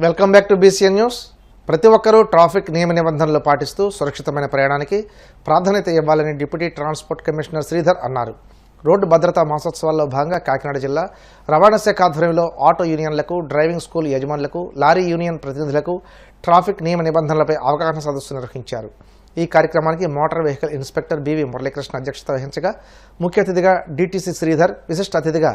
Welcome back to BCN news. ప్రతి ఒక్కరూ traffic నియమ నిబంధనలు పాటిస్తూ సురక్షితమైన ప్రయాణానికి ప్రాధాన్యత ఇవ్వాలని డిప్యూటీ ట్రాన్స్పోర్ట్ కమిషనర్ శ్రీధర్ అన్నారు. రోడ్డు భద్రతా మాసోత్సవాల్లో భాగంగా కాకినాడ జిల్లా రవాణా శాఖ ఆధ్వర్యంలో ఆటో యూనియన్లకు, డ్రైవింగ్ స్కూల్ యజమానులకు, లారీ యూనియన్ ప్రతినిధులకు ట్రాఫిక్ నియమ నిబంధనలపై అవగాహన సదస్సు నిర్వహించారు. ఈ కార్యక్రమానికి motor vehicle inspector B V Muralikrishna అధ్యక్షత వహించగా ముఖ్య అతిథిగా డిటిసి శ్రీధర్, విశిష్ట అతిథిగా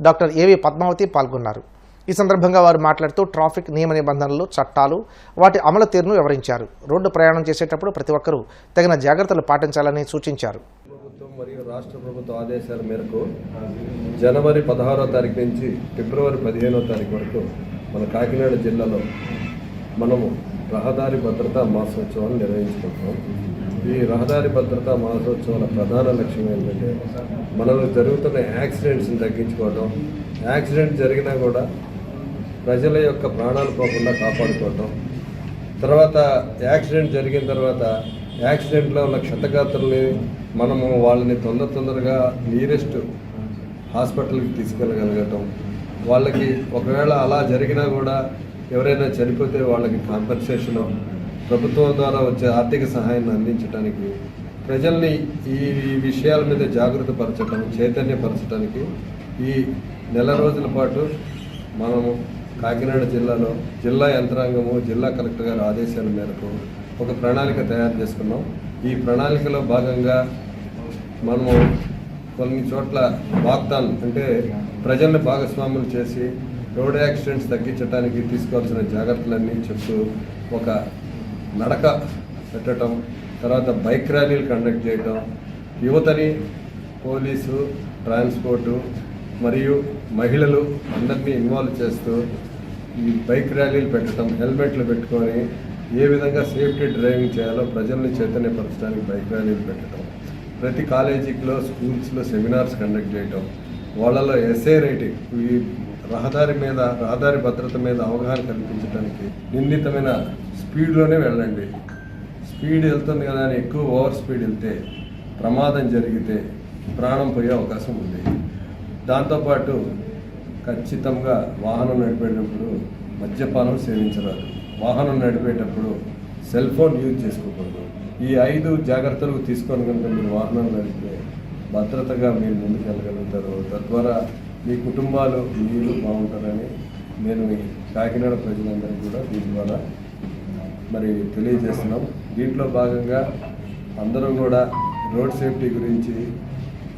డాక్టర్ ఏవి పద్మావతి పాల్గొన్నారు. ఈ సందర్భంగా వారు మాట్లాడుతూ ట్రాఫిక్ నియమ నిబంధనలు, చట్టాలు, వాటి అమలు తీరును వివరించారు. రోడ్డు ప్రయాణం చేసేటప్పుడు ప్రతి ఒక్కరూ తగిన జాగ్రత్తలు పాటించాలని సూచించారు. ప్రభుత్వం మరియు రాష్ట్ర ప్రభుత్వ ఆదేశాల మేరకు జనవరి 16వ తారీఖు నుంచి ఫిబ్రవరి 15వ తారీఖు వరకు మన కాకినాడ జిల్లాలో మనము రహదారి భద్రతా మాసోత్సవాన్ని నిర్వహించుకుంటున్నాం. ఈ రహదారి భద్రతా మాసోత్సవాల ప్రధాన లక్ష్యం ఏంటంటే మనలో జరుగుతున్న యాక్సిడెంట్స్ని తగ్గించుకోవడం, యాక్సిడెంట్ జరిగినా కూడా ప్రజల యొక్క ప్రాణాలు పోకుండా కాపాడుకోవటం, తర్వాత యాక్సిడెంట్ జరిగిన తర్వాత యాక్సిడెంట్లో ఉన్న క్షతగాత్రుల్ని మనము వాళ్ళని తొందరగా నియరెస్ట్ హాస్పిటల్కి తీసుకెళ్ళగలగటం, వాళ్ళకి ఒకవేళ అలా జరిగినా కూడా ఎవరైనా చనిపోతే వాళ్ళకి కాంపెన్సేషను, ప్రభుత్వం ద్వారా వచ్చే ఆర్థిక సహాయాన్ని అందించడానికి, ప్రజల్ని ఈ విషయాల మీద జాగృత పరచడం, చైతన్యపరచడానికి ఈ నెల రోజుల పాటు మనము కాకినాడ జిల్లాలో జిల్లా యంత్రాంగము, జిల్లా కలెక్టర్ గారి ఆదేశాల మేరకు ఒక ప్రణాళిక తయారు చేసుకున్నాం. ఈ ప్రణాళికలో భాగంగా మనము కొన్ని చోట్ల వాగ్దాన్ అంటే ప్రజల్ని భాగస్వాములు చేసి రోడ్ యాక్సిడెంట్స్ తగ్గించడానికి తీసుకోవాల్సిన జాగ్రత్తలన్నీ చెప్తూ ఒక నడక పెట్టడం, తర్వాత బైక్ ర్యాలీలు కండక్ట్ చేయడం, యువతని, పోలీసు, ట్రాన్స్పోర్టు మరియు మహిళలు అందరినీ ఇన్వాల్వ్ చేస్తూ ఈ బైక్ ర్యాలీలు పెట్టడం, హెల్మెట్లు పెట్టుకొని ఏ విధంగా సేఫ్టీ డ్రైవింగ్ చేయాలో ప్రజల్ని చైతన్యపరచడానికి బైక్ ర్యాలీలు పెట్టడం, ప్రతి కాలేజీలో, స్కూల్స్లో సెమినార్స్ కండక్ట్ చేయడం, వాళ్ళలో ఎస్ఏ రైటింగ్, ఈ రహదారి భద్రత మీద అవగాహన కల్పించడానికి, నిర్ణీతమైన స్పీడ్లోనే వెళ్ళండి, స్పీడ్ వెళ్తుంది కదా అని ఎక్కువ ఓవర్ స్పీడ్ వెళ్తే ప్రమాదం జరిగితే ప్రాణం పోయే అవకాశం ఉంది. దాంతోపాటు ఖచ్చితంగా వాహనం నడిపేటప్పుడు మద్యపానం సేవించరాదు, వాహనం నడిపేటప్పుడు సెల్ ఫోన్ యూజ్ చేసుకోకూడదు. ఈ 5 జాగ్రత్తలు తీసుకొని కనుక మీరు వాహనం నడిపితే భద్రతగా మీరు ముందుకు వెళ్ళగలుగుతారు. తద్వారా మీ కుటుంబాలు, మీరు బాగుంటారని నేను మీ కాకినాడ ప్రజలందరికీ కూడా దీని ద్వారా మరి తెలియజేస్తున్నాం. దీంట్లో భాగంగా అందరూ కూడా రోడ్ సేఫ్టీ గురించి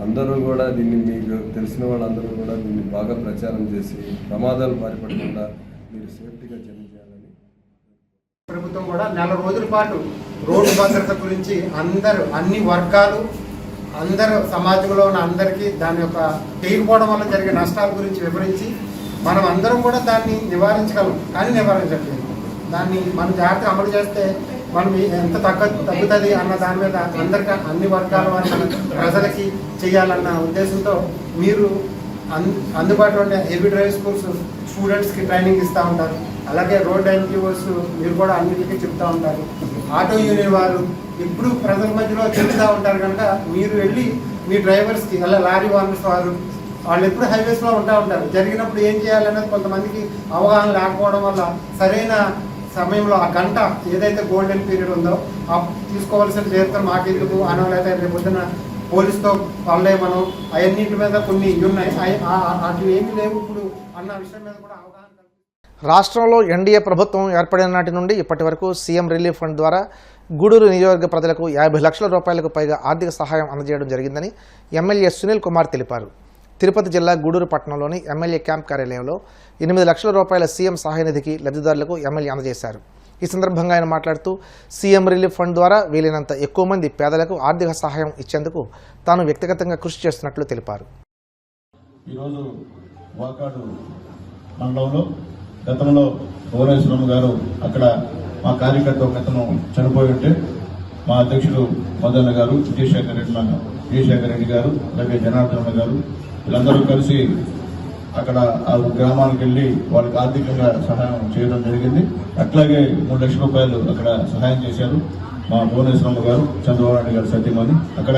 అందరూ కూడా దీన్ని, మీకు తెలిసిన వాళ్ళందరూ కూడా దీన్ని బాగా ప్రచారం చేసి ప్రమాదాలు పాల్పడకుండా మీరు సేఫ్టీగా జర్నీ చేయాలని. ప్రభుత్వం కూడా నెల రోజుల పాటు రోడ్డు భద్రత గురించి అన్ని వర్గాలు, అందరూ సమాజంలో ఉన్న అందరికీ దాని యొక్క చేయకపోవడం వల్ల జరిగే నష్టాల గురించి వివరించి మనం అందరం కూడా దాన్ని నివారించగలం, కానీ నివారించట్లేదు. దాన్ని మనం జాగ్రత్తగా అమలు చేస్తే మనం ఎంత తగ్గుతుంది అన్న దాని మీద అందరికీ, అన్ని వర్గాల వారి ప్రజలకి చేయాలన్న ఉద్దేశంతో మీరు అందుబాటులో ఉండే హెవీ డ్రైవ్ స్కూల్స్ స్టూడెంట్స్కి ట్రైనింగ్ ఇస్తూ ఉంటారు. అలాగే రోడ్ ఎన్జిఓస్ మీరు కూడా అన్నిటికీ చెప్తూ ఉంటారు. ఆటో యూనియన్ వాళ్ళు ఇప్పుడు ప్రజల మధ్యలో చెప్తూ ఉంటారు కనుక మీరు వెళ్ళి మీ డ్రైవర్స్కి, అలా లారీ ఓనర్స్ వాళ్ళు ఎప్పుడు హైవేస్లో ఉంటారు. జరిగినప్పుడు ఏం చేయాలనేది కొంతమందికి అవగాహన లేకపోవడం వల్ల సరైన సమయంలో ఆ గంట ఏదైతే గోల్డెన్ పీరియడ్ ఉందో ఆ తీసుకోవాల్సిన చేరుతారు మాకెందుకు అనవలైతే రేపు పొద్దున పోలీసుతో వాళ్ళే మనం అవన్నింటి మీద కొన్ని ఉన్నాయి, అటు ఏమీ లేవు ఇప్పుడు అన్న విషయం మీద కూడా అవగాహన. రాష్ట్రంలో ఎన్డీఏ ప్రభుత్వం ఏర్పడిన నాటి నుండి ఇప్పటి వరకు సీఎం రిలీఫ్ ఫండ్ ద్వారా గూడూరు నియోజకవర్గ ప్రజలకు 50 లక్షల రూపాయలకు పైగా ఆర్థిక సహాయం అందజేయడం జరిగిందని ఎమ్మెల్యే సునీల్ కుమార్ తెలిపారు. తిరుపతి జిల్లా గూడూరు పట్టణంలోని ఎమ్మెల్యే క్యాంప్ కార్యాలయంలో 8 లక్షల రూపాయల సీఎం సహాయ నిధికి లబ్ధిదారులకు ఎమ్మెల్యే అందజేశారు. ఈ సందర్భంగా ఆయన మాట్లాడుతూ సీఎం రిలీఫ్ ఫండ్ ద్వారా వీలైనంత ఎక్కువ మంది పేదలకు ఆర్థిక సహాయం ఇచ్చేందుకు తాను వ్యక్తిగతంగా కృషి చేస్తున్నట్లు తెలిపారు. ఈరోజు వాకాడు మండలంలో గతంలో భువనేశ్వరం గారు అక్కడ మా కార్యకర్త ఒక అతను చనిపోయి ఉంటే మా అధ్యక్షుడు మదన్న గారు, విజయశేఖర్ రెడ్డి గారు, అలాగే జనార్దన గారు వీళ్ళందరూ కలిసి అక్కడ ఆ గ్రామానికి వెళ్ళి వాళ్ళకి ఆర్థికంగా సహాయం చేయడం జరిగింది. అట్లాగే 3 లక్షల రూపాయలు అక్కడ సహాయం చేశారు మా భువనేశ్వరమ్మ గారు, చంద్రబాబు నాయుడు గారు సత్యమని. అక్కడ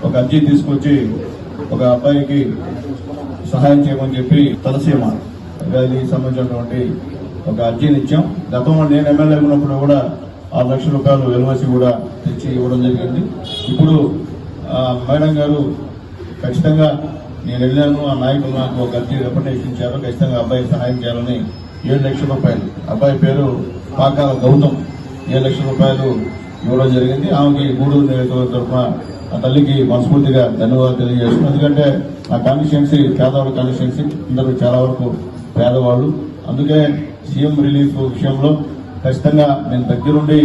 ఒక అర్జీ తీసుకొచ్చి ఒక అబ్బాయికి సహాయం చేయమని చెప్పి తలసీమ వ్యాధికి సంబంధించినటువంటి ఒక అర్జీని ఇచ్చాం. గతంలో నేను ఎమ్మెల్యే ఉన్నప్పుడు కూడా 6 లక్షల రూపాయలు ఎల్ఓసి కూడా తెచ్చి ఇవ్వడం జరిగింది. ఇప్పుడు మేడం గారు ఖచ్చితంగా నేను వెళ్ళాను, ఆ నాయకులు నాకు ఒక అర్జీ రిప్రజెంటేషన్ ఇచ్చారు, ఖచ్చితంగా అబ్బాయికి సహాయం చేయాలని 7 లక్షల రూపాయలు, అబ్బాయి పేరు పాకాల గౌతమ్, 7 లక్షల రూపాయలు ఇవ్వడం జరిగింది. ఆమెకి గూడూరు నియోజకవర్గం తరఫున ఆ తల్లికి మనస్ఫూర్తిగా ధన్యవాదాలు తెలియజేస్తున్నాను. ఎందుకంటే ఆ కాన్స్టిట్యున్సీ పేదవాళ్ళ కాన్స్టిట్యున్సీ, అందరూ చాలా వరకు పేదవాళ్ళు. అందుకే సీఎం రిలీఫ్ విషయంలో ఖచ్చితంగా నేను దగ్గరుండి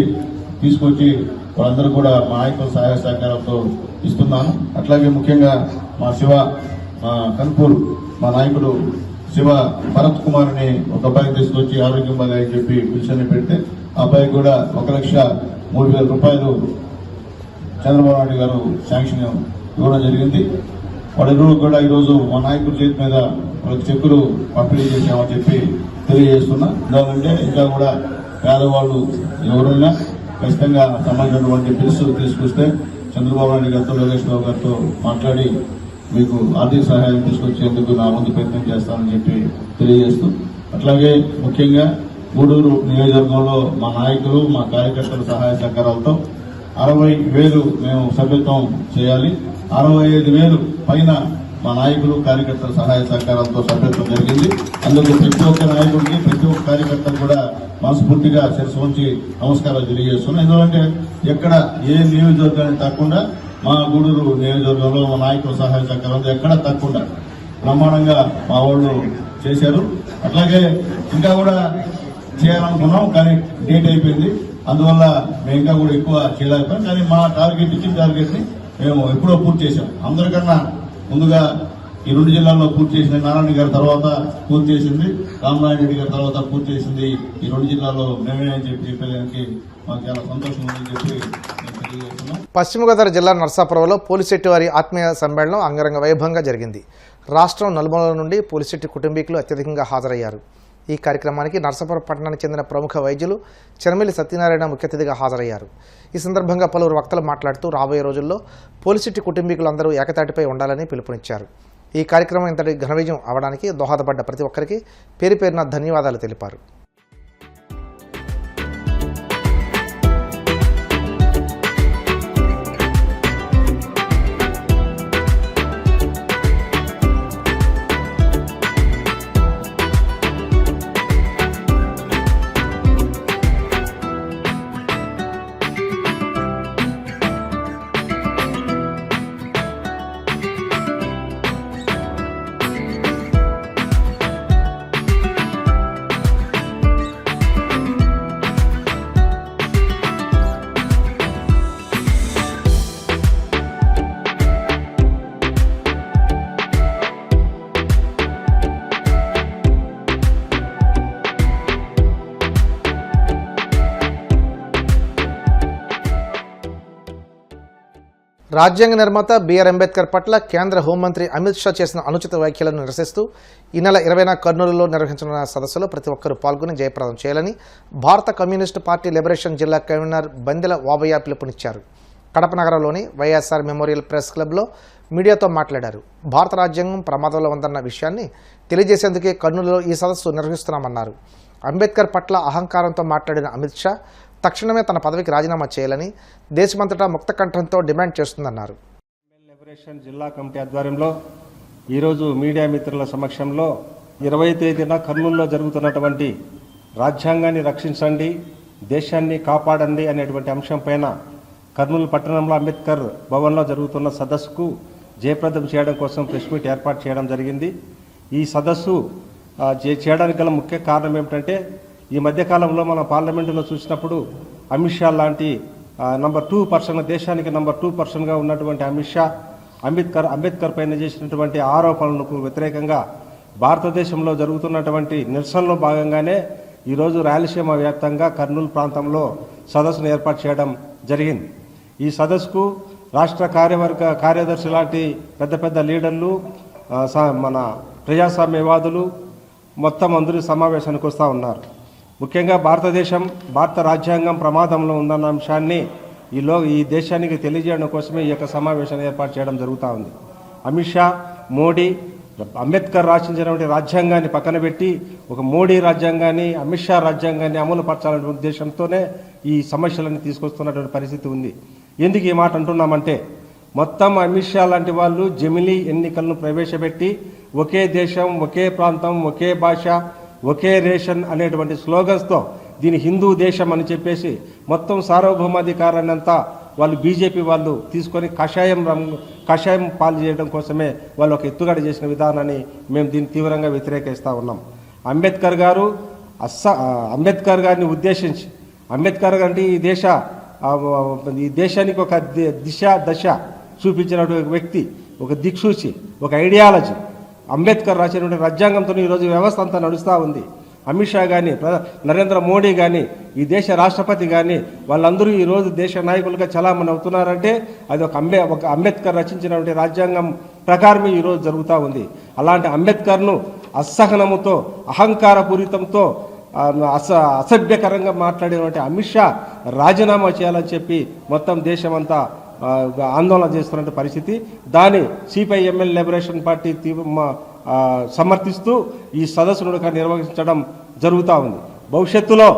తీసుకొచ్చి వాళ్ళందరూ కూడా మా నాయకుల సహాయ సహకారాలతో ఇస్తున్నాను. అట్లాగే ముఖ్యంగా మా శివ కన్పూర్ మా నాయకుడు శివ భరత్ కుమార్ అని ఒక అబ్బాయికి తీసుకొచ్చి ఆరోగ్యం బాగా అని చెప్పి పిలిచిన పెడితే ఆ అబ్బాయికి కూడా 1,03,000 రూపాయలు చంద్రబాబు నాయుడు గారు శాంక్షన్ ఇవ్వడం జరిగింది. వాళ్ళిద్దరూ కూడా ఈరోజు మా నాయకుడి చేతి మీద వాళ్ళకి చెక్కులు పంపిణీ చేశామని చెప్పి తెలియజేస్తున్నా. ఎందుకంటే ఇంకా కూడా పేదవాళ్ళు ఎవరైనా ఖచ్చితంగా సంబంధించినటువంటి బిల్స్ తీసుకొస్తే చంద్రబాబు నాయుడు గారితో, లోకేష్ బాబు గారితో మాట్లాడి మీకు ఆర్థిక సహాయం తీసుకొచ్చేందుకు నా వంతు ప్రయత్నం చేస్తానని చెప్పి తెలియజేస్తూ, అట్లాగే ముఖ్యంగా గూడూరు నియోజకవర్గంలో మా నాయకులు, మా కార్యకర్తల సహాయ సహకారాలతో 60,000 మేము సభ్యత్వం చేయాలి. 65,000 పైన మా నాయకులు, కార్యకర్తల సహాయ సహకారాలతో సభ్యత్వం జరిగింది. అందుకు ప్రతి ఒక్క నాయకుడికి, ప్రతి ఒక్క కార్యకర్తకు కూడా మనస్ఫూర్తిగా శిరస్సు ఉంచి నమస్కారాలు తెలియజేస్తున్నాం. ఎందుకంటే ఎక్కడ ఏ నియోజకవర్గాన్ని తగ్గకుండా మా గూడూరు నియోజకవర్గంలో మా నాయకుల సహాయ సహకారంతో ఎక్కడ తగ్గకుండా బ్రహ్మాండంగా మా వాళ్ళు చేశారు. అట్లాగే ఇంకా కూడా చేయాలనుకున్నాం, కానీ డేట్ అయిపోయింది. అందువల్ల మేము ఇంకా కూడా ఎక్కువ చేయలేకపోయాం. కానీ మా ఇచ్చిన టార్గెట్ ని మేము ఎప్పుడో పూర్తి చేశాం. అందరికన్నా ముందుగా ఈ 2 జిల్లాల్లో పూర్తి చేసింది నారాయణ గారి తర్వాత పూర్తి చేసింది, రామనారాయణ రెడ్డి గారి తర్వాత పూర్తి చేసింది ఈ 2 జిల్లాల్లో మేమే అని చెప్పేదానికి మాకు చాలా సంతోషం ఉందని చెప్పి మేము తెలియజేస్తున్నాం. పశ్చిమ గోదావరి జిల్లా నర్సాపురంలో పోలిశెట్టి వారి ఆత్మీయ సమ్మేళనం అంగరంగ వైభవంగా జరిగింది. రాష్ట్రం నలుమూలల నుండి పోలిశెట్టి కుటుంబీకులు అత్యధికంగా హాజరయ్యారు. ఈ కార్యక్రమానికి నర్సాపురం పట్టణానికి చెందిన ప్రముఖ వైద్యులు చెరమిల్లి సత్యనారాయణ ముఖ్య అతిథిగా హాజరయ్యారు. ఈ సందర్భంగా పలువురు వక్తలు మాట్లాడుతూ రాబోయే రోజుల్లో పోలిశెట్టి కుటుంబీకులందరూ ఏకతాటిపై ఉండాలని పిలుపునిచ్చారు. ఈ కార్యక్రమం ఇంతటి ఘన విజయం అవడానికి దోహదపడ్డ ప్రతి ఒక్కరికి పేరు పేరున ధన్యవాదాలు తెలిపారు. రాజ్యాంగ నిర్మాత బిఆర్ అంబేద్కర్ పట్ల కేంద్ర హోంమంత్రి అమిత్ షా చేసిన అనుచిత వ్యాఖ్యలను నిరసిస్తూ ఈ నెల 20న కర్నూలులో నిర్వహించనున్న సదస్సులో ప్రతి ఒక్కరూ పాల్గొని జయప్రదం చేయాలని భారత కమ్యూనిస్టు పార్టీ లిబరేషన్ జిల్లా కన్వీనర్ బందెల ఓబయ్య పిలుపునిచ్చారు. కడప నగరంలోని వైఎస్ఆర్ మెమోరియల్ ప్రెస్ క్లబ్లో మీడియాతో మాట్లాడారు. భారత రాజ్యాంగం ప్రమాదంలో ఉందన్న విషయాన్ని తెలియజేసేందుకే కర్నూలులో ఈ సదస్సు నిర్వహిస్తున్నామన్నారు. అంబేద్కర్ పట్ల అహంకారంతో మాట్లాడిన అమిత్ షా తక్షణమే తన పదవికి రాజీనామా చేయాలని దేశమంతటా ముక్త కంఠంతో డిమాండ్ చేస్తుందన్నారు. లిబరేషన్ జిల్లా కమిటీ ఆధ్వర్యంలో ఈరోజు మీడియా మిత్రుల సమక్షంలో 20వ తేదీన కర్నూలులో జరుగుతున్నటువంటి రాజ్యాంగాన్ని రక్షించండి, దేశాన్ని కాపాడండి అనేటువంటి అంశం పైన కర్నూలు పట్టణంలో అంబేద్కర్ భవన్లో జరుగుతున్న సదస్సుకు జయప్రదం చేయడం కోసం ప్రెస్ మీట్ ఏర్పాటు చేయడం జరిగింది. ఈ సదస్సు చేయడానికి గల ముఖ్య కారణం ఏమిటంటే, ఈ మధ్యకాలంలో మన పార్లమెంటులో చూసినప్పుడు అమిత్ షా లాంటి నంబర్ 2 పర్సన్, దేశానికి నంబర్ 2 పర్సన్గా ఉన్నటువంటి అమిత్ షా అంబేద్కర్ పైన చేసినటువంటి ఆరోపణలకు వ్యతిరేకంగా భారతదేశంలో జరుగుతున్నటువంటి నిరసనలో భాగంగానే ఈరోజు రాయలసీమ వ్యాప్తంగా కర్నూలు ప్రాంతంలో సదస్సును ఏర్పాటు చేయడం జరిగింది. ఈ సదస్సుకు రాష్ట్ర కార్యదర్శి లాంటి పెద్ద పెద్ద లీడర్లు, మన ప్రజాస్వామ్యవాదులు మొత్తం అందరూ సమావేశానికి వస్తూ ఉన్నారు. ముఖ్యంగా భారత రాజ్యాంగం ప్రమాదంలో ఉందన్న అంశాన్ని ఈ దేశానికి తెలియజేయడం కోసమే ఈ యొక్క సమావేశాన్ని ఏర్పాటు చేయడం జరుగుతూ ఉంది. అమిత్ షా, మోడీ అంబేద్కర్ రాసించినటువంటి రాజ్యాంగాన్ని పక్కన పెట్టి ఒక మోడీ రాజ్యాంగాన్ని, అమిత్ షా రాజ్యాంగాన్ని అమలు పరచాలనే ఉద్దేశంతోనే ఈ సమస్యలను తీసుకొస్తున్నటువంటి పరిస్థితి ఉంది. ఎందుకు ఈ మాట అంటున్నామంటే, మొత్తం అమిత్ షా లాంటి వాళ్ళు జమిలీ ఎన్నికలను ప్రవేశపెట్టి ఒకే దేశం, ఒకే ప్రాంతం, ఒకే భాష, ఒకే రేషన్ అనేటువంటి స్లోగన్స్తో దీని హిందూ దేశం అని చెప్పేసి మొత్తం సార్వభౌమాధికారాన్ని అంతా వాళ్ళు బీజేపీ వాళ్ళు తీసుకొని కషాయం పాలు చేయడం కోసమే వాళ్ళు ఒక ఎత్తుగడ చేసిన విధానాన్ని మేము దీన్ని తీవ్రంగా వ్యతిరేకిస్తూ ఉన్నాం. అంబేద్కర్ గారిని ఉద్దేశించి, అంబేద్కర్ అంటే ఈ దేశానికి ఒక దశ చూపించినటువంటి వ్యక్తి, ఒక దిక్సూచి, ఒక ఐడియాలజీ. అంబేద్కర్ రాసినటువంటి రాజ్యాంగంతో ఈరోజు వ్యవస్థ అంతా నడుస్తూ ఉంది. అమిత్ షా కానీ, నరేంద్ర మోడీ కానీ, ఈ దేశ రాష్ట్రపతి కానీ వాళ్ళందరూ ఈరోజు దేశ నాయకులుగా చలామణి అవుతున్నారంటే అది ఒక అంబేద్కర్ రచించినటువంటి రాజ్యాంగం ప్రకారమే ఈరోజు జరుగుతూ ఉంది. అలాంటి అంబేద్కర్ను అసహనముతో, అహంకారపూరితంతో, అసభ్యకరంగా మాట్లాడినటువంటి అమిత్ షా రాజీనామా చేయాలని చెప్పి మొత్తం దేశమంతా ఆందోళన చేస్తున్న పరిస్థితి. దాన్ని సిపిఐఎంఎల్ లిబరేషన్ పార్టీ సమర్థిస్తూ ఈ సదస్సును నిర్వహించడం జరుగుతూ ఉంది. భవిష్యత్తులో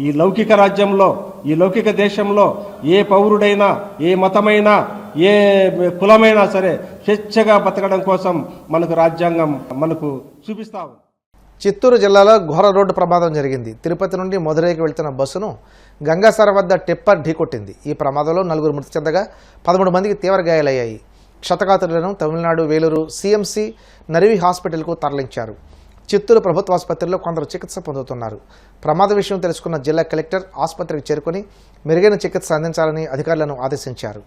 ఈ లౌకిక రాజ్యంలో, ఈ లౌకిక దేశంలో ఏ పౌరుడైనా, ఏ మతమైనా, ఏ కులమైనా సరే స్వేచ్ఛగా బతకడం కోసం మనకు రాజ్యాంగం మనకు చూపిస్తా ఉంది. చిత్తూరు జిల్లాలో ఘోర రోడ్డు ప్రమాదం జరిగింది. తిరుపతి నుండి మధురైకి వెళ్తున్న బస్సును గంగాసార వద్ద టిప్పర్ ఢీకొట్టింది. ఈ ప్రమాదంలో 4 మృతి చెందగా 13 మందికి తీవ్ర గాయాలయ్యాయి. క్షతగాత్రులను తమిళనాడు వేలూరు సిఎంసి నరివి హాస్పిటల్కు తరలించారు. చిత్తూరు ప్రభుత్వ ఆసుపత్రిలో కొందరు చికిత్స పొందుతున్నారు. ప్రమాద విషయం తెలుసుకున్న జిల్లా కలెక్టర్ ఆసుపత్రికి చేరుకుని మెరుగైన చికిత్స అందించాలని అధికారులను ఆదేశించారు.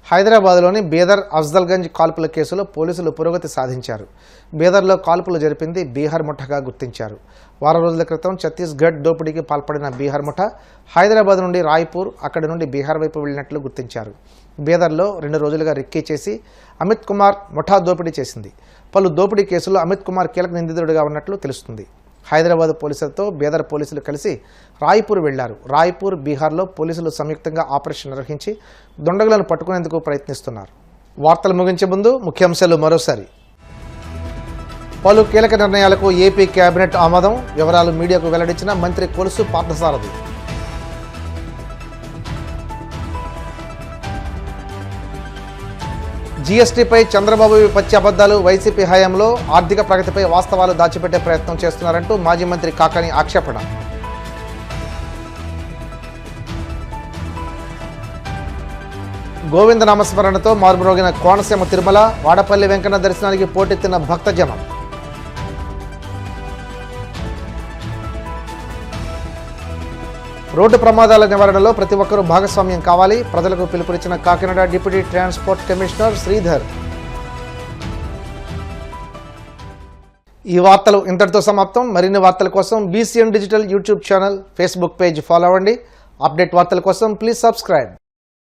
హైదరాబాద్లోని బీదర్ అఫ్జల్గంజ్ కాల్పుల కేసులో పోలీసులు పురోగతి సాధించారు. బీదర్లో కాల్పులు జరిపింది బీహార్ ముఠాగా గుర్తించారు. వారం రోజుల క్రితం ఛత్తీస్గఢ్ దోపిడీకి పాల్పడిన బీహార్ ముఠా హైదరాబాద్ నుండి రాయ్పూర్, అక్కడి నుండి బీహార్ వైపు వెళ్లినట్లు గుర్తించారు. బీదర్లో 2 రోజులుగా రెక్కీ చేసి అమిత్ కుమార్ ముఠా దోపిడీ చేసింది. పలు దోపిడీ కేసుల్లో అమిత్ కుమార్ కీలక నిందితుడిగా ఉన్నట్లు తెలుస్తుంది. హైదరాబాద్ పోలీసులతో బీదర్ పోలీసులు కలిసి రాయ్పూర్ వెళ్లారు. రాయ్పూర్, బీహార్లో పోలీసులు సంయుక్తంగా ఆపరేషన్ నిర్వహించి దొండగులను పట్టుకునేందుకు ప్రయత్నిస్తున్నారు. వార్తలు ముగించే ముందు ముఖ్యాంశాలు మరోసారి. పలు కీలక నిర్ణయాలకు ఏపీ కేబినెట్ ఆమోదం. వివరాలు మీడియాకు వెల్లడించిన మంత్రి కొలుసు పార్థసారథి. జీఎస్టీపై చంద్రబాబు పచ్చి అబద్ధాలు. వైసీపీ హయాంలో ఆర్థిక ప్రగతిపై వాస్తవాలు దాచిపెట్టే ప్రయత్నం చేస్తున్నారంటూ మాజీ మంత్రి కాకాని ఆక్షేపణ. గోవింద నామస్మరణతో మారుమ్రోగిన కోనసీమ తిరుమల. వాడపల్లి వెంకన్న దర్శనానికి పోటెత్తిన భక్తజనం. రోడ్డు ప్రమాదాల నివారణలో ప్రతి ఒక్కరూ భాగస్వామ్యం కావాలి. ప్రజలకు పిలుపునిచ్చిన Kakinada deputy transport commissioner Sridhar. ఈ వార్తలు ఇంతటితో సమాప్తం. మరిన్ని వార్తల కోసం BCN digital YouTube channel, Facebook page follow అవ్వండి. అప్డేట్ వార్తల కోసం ప్లీజ్ సబ్స్క్రైబ్.